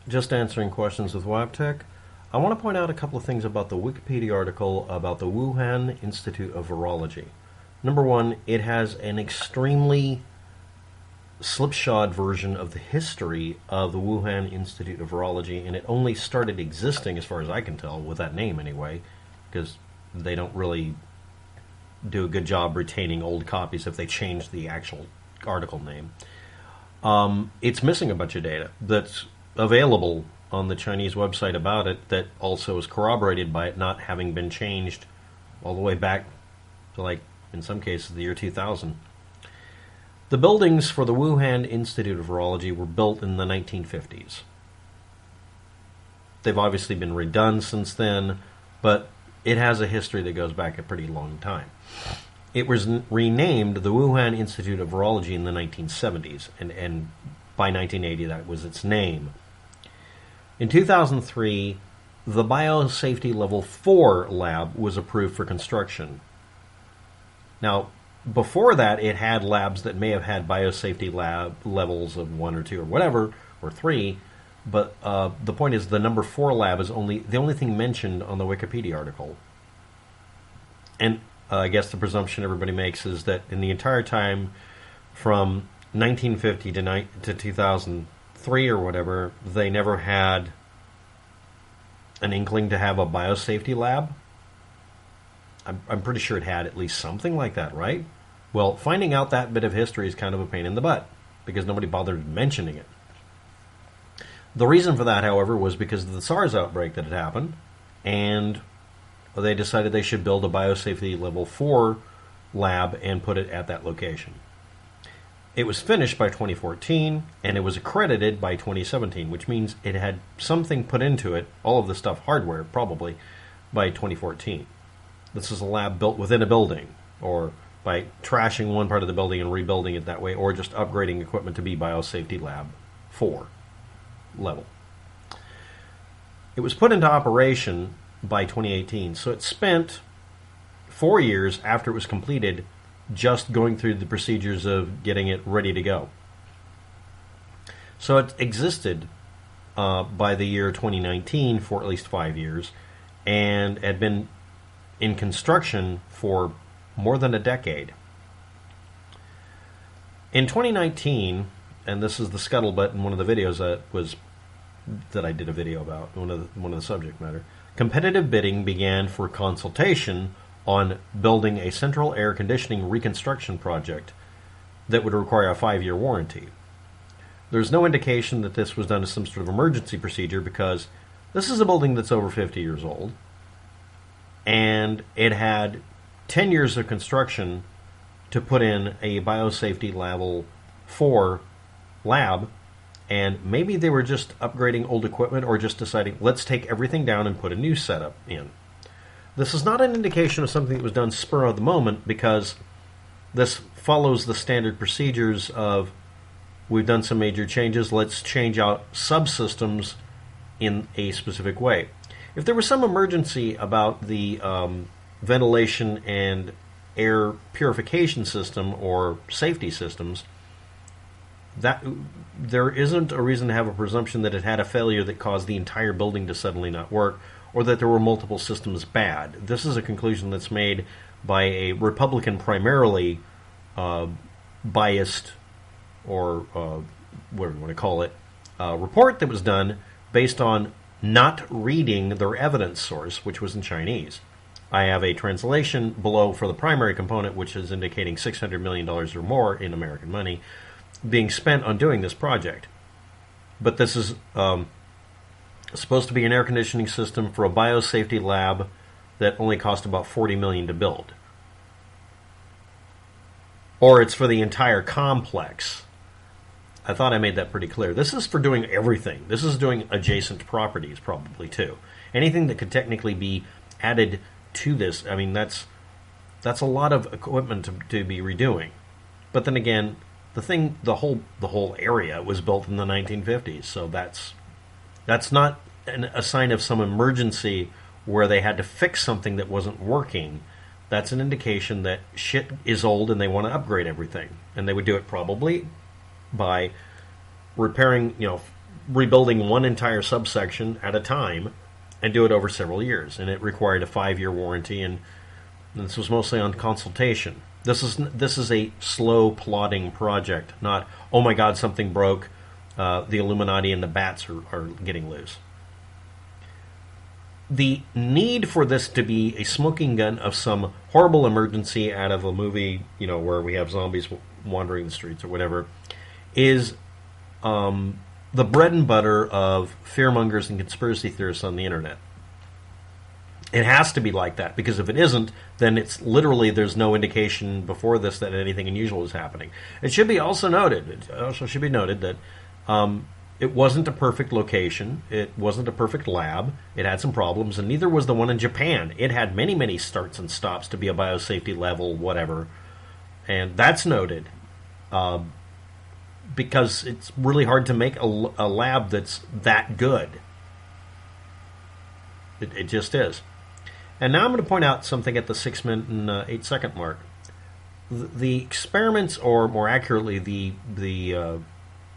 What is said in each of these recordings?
just answering questions with waptek. I want to point out a couple of things about the Wikipedia article about the Wuhan Institute of Virology. Number one, it has an extremely slipshod version of the history of the Wuhan Institute of Virology, and it only started existing, as far as I can tell, with that name anyway, because they don't really do a good job retaining old copies if they change the actual article name. It's missing a bunch of data that's available on the Chinese website about it that also is corroborated by it not having been changed all the way back to, like, in some cases, the year 2000. The buildings for the Wuhan Institute of Virology were built in the 1950s. They've obviously been redone since then, but it has a history that goes back a pretty long time. It was renamed the Wuhan Institute of Virology in the 1970s, and by 1980 that was its name. In 2003, the Biosafety Level 4 lab was approved for construction. Now, before that, it had labs that may have had biosafety lab levels of 1 or 2 or whatever, or 3, but the point is the number 4 lab is the only thing mentioned on the Wikipedia article. And I guess the presumption everybody makes is that in the entire time from 1950 to 2003 or whatever, they never had an inkling to have a biosafety lab. I'm pretty sure it had at least something like that, right? Well, finding out that bit of history is kind of a pain in the butt because nobody bothered mentioning it. The reason for that, however, was because of the SARS outbreak that had happened, and they decided they should build a biosafety level 4 lab and put it at that location. It was finished by 2014, and it was accredited by 2017, which means it had something put into it, all of the stuff, hardware probably, by 2014. This is a lab built within a building, or by trashing one part of the building and rebuilding it that way, or just upgrading equipment to be Biosafety Lab 4 level. It was put into operation by 2018, so it spent 4 years after it was completed just going through the procedures of getting it ready to go. So it existed by the year 2019 for at least 5 years, and had been in construction for more than a decade. In 2019, and this is the scuttlebutt in one of the videos that I did a video about, one of the subject matter, competitive bidding began for consultation on building a central air conditioning reconstruction project that would require a 5-year warranty. There's no indication that this was done as some sort of emergency procedure because this is a building that's over 50 years old, and it had 10 years of construction to put in a biosafety level 4 lab, and maybe they were just upgrading old equipment or just deciding, let's take everything down and put a new setup in. This is not an indication of something that was done spur of the moment, because this follows the standard procedures of, we've done some major changes, let's change out subsystems in a specific way. If there was some emergency about the ventilation and air purification system or safety systems, that there isn't a reason to have a presumption that it had a failure that caused the entire building to suddenly not work, or that there were multiple systems bad. This is a conclusion that's made by a Republican primarily biased, or what do you want to call it, report that was done based on not reading their evidence source, which was in Chinese. I have a translation below for the primary component, which is indicating $600 million or more in American money being spent on doing this project. But this is supposed to be an air conditioning system for a biosafety lab that only cost about $40 million to build. Or it's for the entire complex. I thought I made that pretty clear. This is for doing everything. This is doing adjacent properties probably too. Anything that could technically be added to this, I mean, that's a lot of equipment to be redoing. But then again, the whole area was built in the 1950s, so that's not a sign of some emergency where they had to fix something that wasn't working. That's an indication that shit is old and they want to upgrade everything. And they would do it probably by repairing, rebuilding one entire subsection at a time and do it over several years. And it required a 5-year warranty, and this was mostly on consultation. This is a slow, plodding project, not, oh my God, something broke, the Illuminati and the bats are getting loose. The need for this to be a smoking gun of some horrible emergency out of a movie, where we have zombies wandering the streets or whatever, is the bread and butter of fearmongers and conspiracy theorists on the internet. It has to be like that, because if it isn't, then it's literally, there's no indication before this that anything unusual is happening. It should be also noted that it wasn't a perfect location. It wasn't a perfect lab. It had some problems, and neither was the one in Japan. It had many, many starts and stops to be a biosafety level, whatever. And that's noted, because it's really hard to make a lab that's that good. It just is. And now I'm going to point out something at the 6-minute and 8-second mark. The experiments, or more accurately, the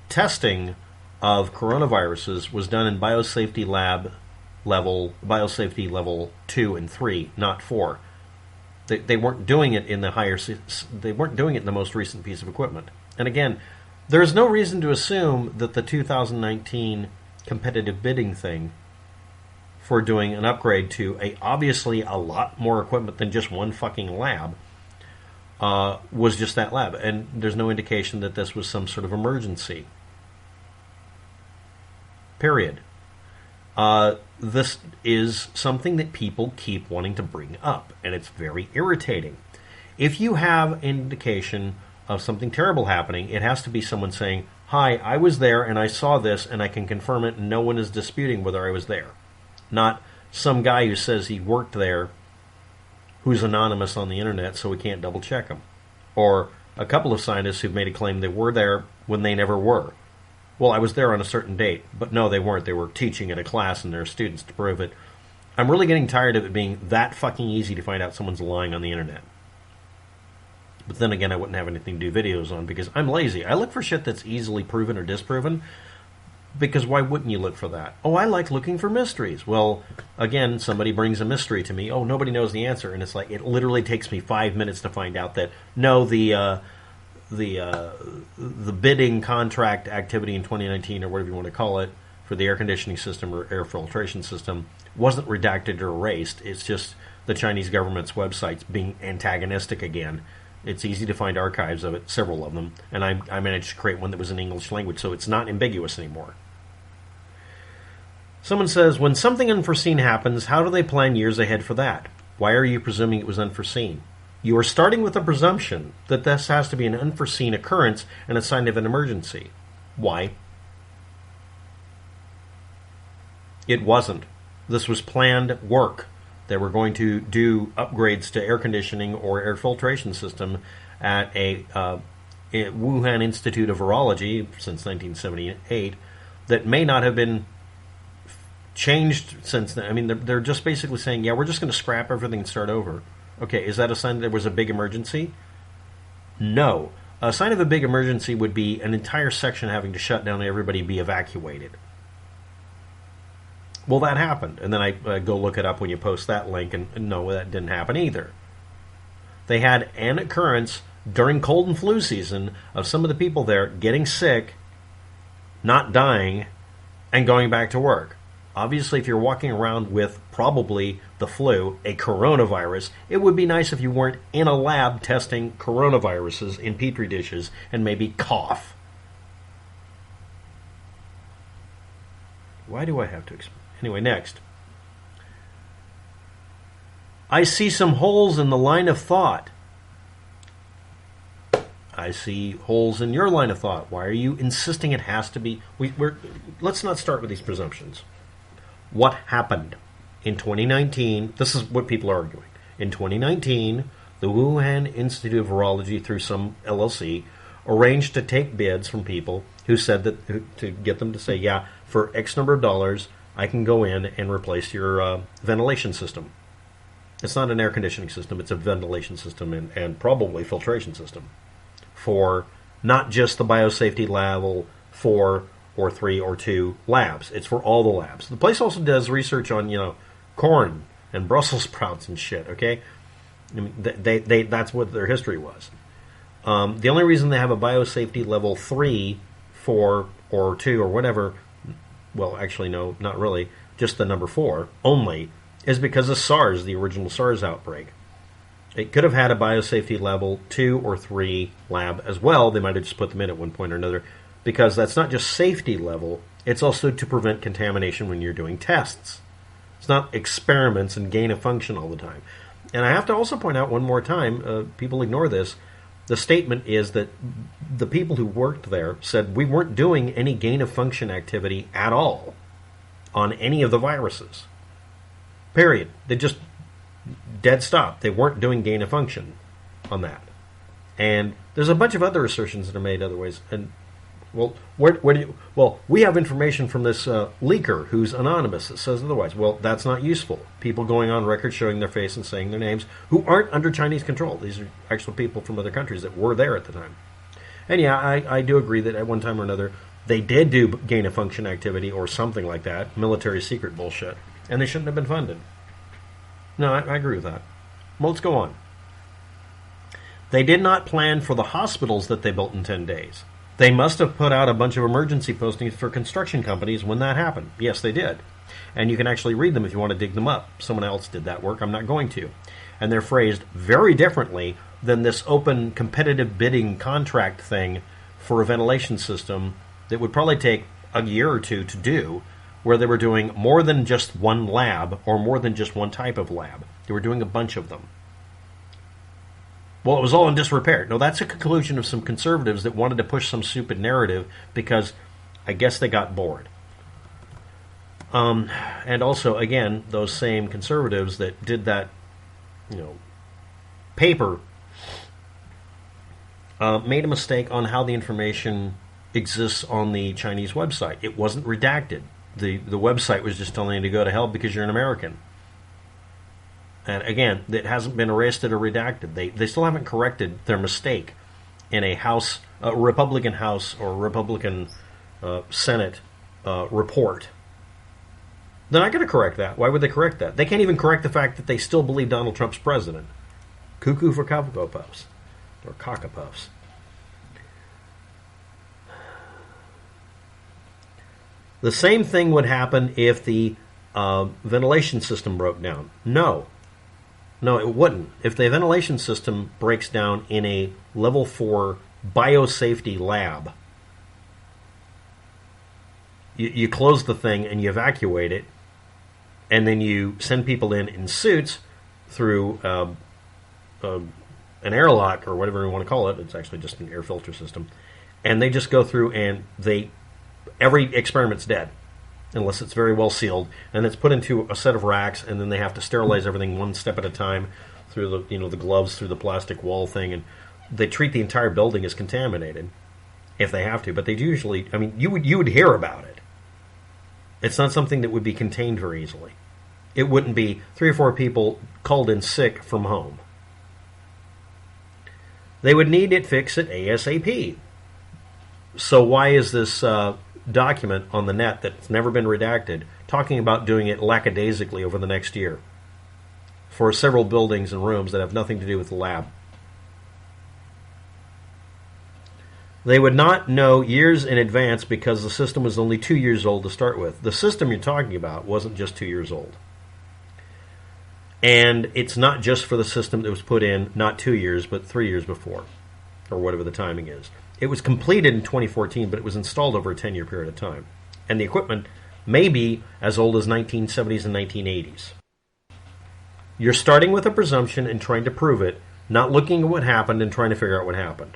testing of coronaviruses was done in biosafety level 2 and 3, not 4. They weren't doing it in they weren't doing it in the most recent piece of equipment. And again, there is no reason to assume that the 2019 competitive bidding thing for doing an upgrade to obviously a lot more equipment than just one fucking lab was just that lab. And there's no indication that this was some sort of emergency. Period. This is something that people keep wanting to bring up, and it's very irritating. If you have indication of something terrible happening, it has to be someone saying, hi, I was there and I saw this and I can confirm it and no one is disputing whether I was there. Not some guy who says he worked there who's anonymous on the internet so we can't double check him. Or a couple of scientists who've made a claim they were there when they never were. Well, I was there on a certain date, but no, they weren't. They were teaching at a class and there are students to prove it. I'm really getting tired of it being that fucking easy to find out someone's lying on the internet. But then again, I wouldn't have anything to do videos on because I'm lazy. I look for shit that's easily proven or disproven, because why wouldn't you look for that? Oh, I like looking for mysteries. Well, again, somebody brings a mystery to me. Oh, nobody knows the answer. And it's like, it literally takes me 5 minutes to find out that, no, the bidding contract activity in 2019, or whatever you want to call it, for the air conditioning system or air filtration system wasn't redacted or erased. It's just the Chinese government's websites being antagonistic again. It's easy to find archives of it, several of them, and I managed to create one that was in English language, so it's not ambiguous anymore. Someone says, when something unforeseen happens, how do they plan years ahead for that? Why are you presuming it was unforeseen? You are starting with a presumption that this has to be an unforeseen occurrence and a sign of an emergency. Why? It wasn't. This was planned work. They were going to do upgrades to air conditioning or air filtration system at a Wuhan Institute of Virology since 1978 that may not have been changed since then. I mean, they're just basically saying, yeah, we're just going to scrap everything and start over. Okay, is that a sign that there was a big emergency? No. A sign of a big emergency would be an entire section having to shut down and everybody be evacuated. Well, that happened. And then I go look it up when you post that link, and no, that didn't happen either. They had an occurrence during cold and flu season of some of the people there getting sick, not dying, and going back to work. Obviously, if you're walking around with probably the flu, a coronavirus, it would be nice if you weren't in a lab testing coronaviruses in petri dishes and maybe cough. Why do I have to explain? Anyway, next. I see some holes in the line of thought. I see holes in your line of thought. Why are you insisting it has to be? Let's not start with these presumptions. What happened in 2019? This is what people are arguing. In 2019, the Wuhan Institute of Virology, through some LLC, arranged to take bids from people who said that to get them to say, yeah, for X number of dollars, I can go in and replace your ventilation system. It's not an air conditioning system, it's a ventilation system and probably filtration system for not just the biosafety level 4 or 3 or 2 labs. It's for all the labs. The place also does research on, corn and Brussels sprouts and shit, okay? I mean, that's what their history was. The only reason they have a biosafety level 3, 4, or 2, or whatever, well, actually, no, not really, just the number 4 only, is because of SARS, the original SARS outbreak. It could have had a biosafety level 2 or 3 lab as well. They might have just put them in at one point or another, because that's not just safety level, it's also to prevent contamination when you're doing tests. It's not experiments and gain of function all the time. And I have to also point out one more time, people ignore this, the statement is that the people who worked there said we weren't doing any gain of function activity at all on any of the viruses. Period. They just dead stop. They weren't doing gain of function on that. And there's a bunch of other assertions that are made other ways. And well, where do you? Well, we have information from this leaker who's anonymous that says otherwise. Well, that's not useful. People going on record showing their face and saying their names who aren't under Chinese control. These are actual people from other countries that were there at the time. And yeah, I do agree that at one time or another they did do gain of function activity or something like that, military secret bullshit, and they shouldn't have been funded. No, I agree with that. Well, let's go on. They did not plan for the hospitals that they built in 10 days. They must have put out a bunch of emergency postings for construction companies when that happened. Yes, they did. And you can actually read them if you want to dig them up. Someone else did that work. I'm not going to. And they're phrased very differently than this open competitive bidding contract thing for a ventilation system that would probably take a year or two to do, where they were doing more than just one lab or more than just one type of lab. They were doing a bunch of them. Well, it was all in disrepair. No, that's a conclusion of some conservatives that wanted to push some stupid narrative because I guess they got bored. And also, again, those same conservatives that did that, paper made a mistake on how the information exists on the Chinese website. It wasn't redacted. The website was just telling you to go to hell because you're an American. And again, it hasn't been erased or redacted. They still haven't corrected their mistake in a Republican House or Republican Senate report. They're not going to correct that. Why would they correct that? They can't even correct the fact that they still believe Donald Trump's president. Cuckoo for Cocoa Puffs. Or Cocoa Puffs. The same thing would happen if the ventilation system broke down. No, it wouldn't. If the ventilation system breaks down in a level 4 biosafety lab, you close the thing and you evacuate it, and then you send people in suits through an airlock or whatever you want to call it. It's actually just an air filter system. And they just go through and every experiment's dead. Unless it's very well sealed, and it's put into a set of racks, and then they have to sterilize everything one step at a time through the gloves, through the plastic wall thing, and they treat the entire building as contaminated if they have to. But they usually, you would hear about it. It's not something that would be contained very easily. It wouldn't be 3 or 4 people called in sick from home. They would need it fixed at ASAP. So why is this document on the net that's never been redacted talking about doing it lackadaisically over the next year for several buildings and rooms that have nothing to do with the lab? They would not know years in advance because the system was only 2 years old to start with. The system you're talking about wasn't just 2 years old. And it's not just for the system that was put in not 2 years but 3 years before, or whatever the timing is. It was completed in 2014, but it was installed over a 10-year period of time. And the equipment may be as old as 1970s and 1980s. You're starting with a presumption and trying to prove it, not looking at what happened and trying to figure out what happened.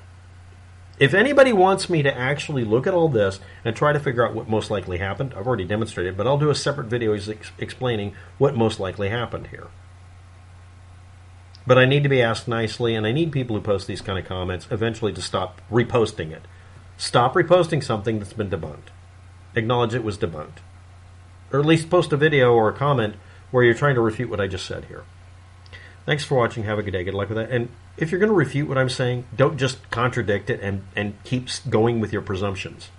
If anybody wants me to actually look at all this and try to figure out what most likely happened, I've already demonstrated, but I'll do a separate video explaining what most likely happened here. But I need to be asked nicely, and I need people who post these kind of comments eventually to stop reposting it. Stop reposting something that's been debunked. Acknowledge it was debunked. Or at least post a video or a comment where you're trying to refute what I just said here. Thanks for watching. Have a good day. Good luck with that. And if you're going to refute what I'm saying, don't just contradict it and keep going with your presumptions.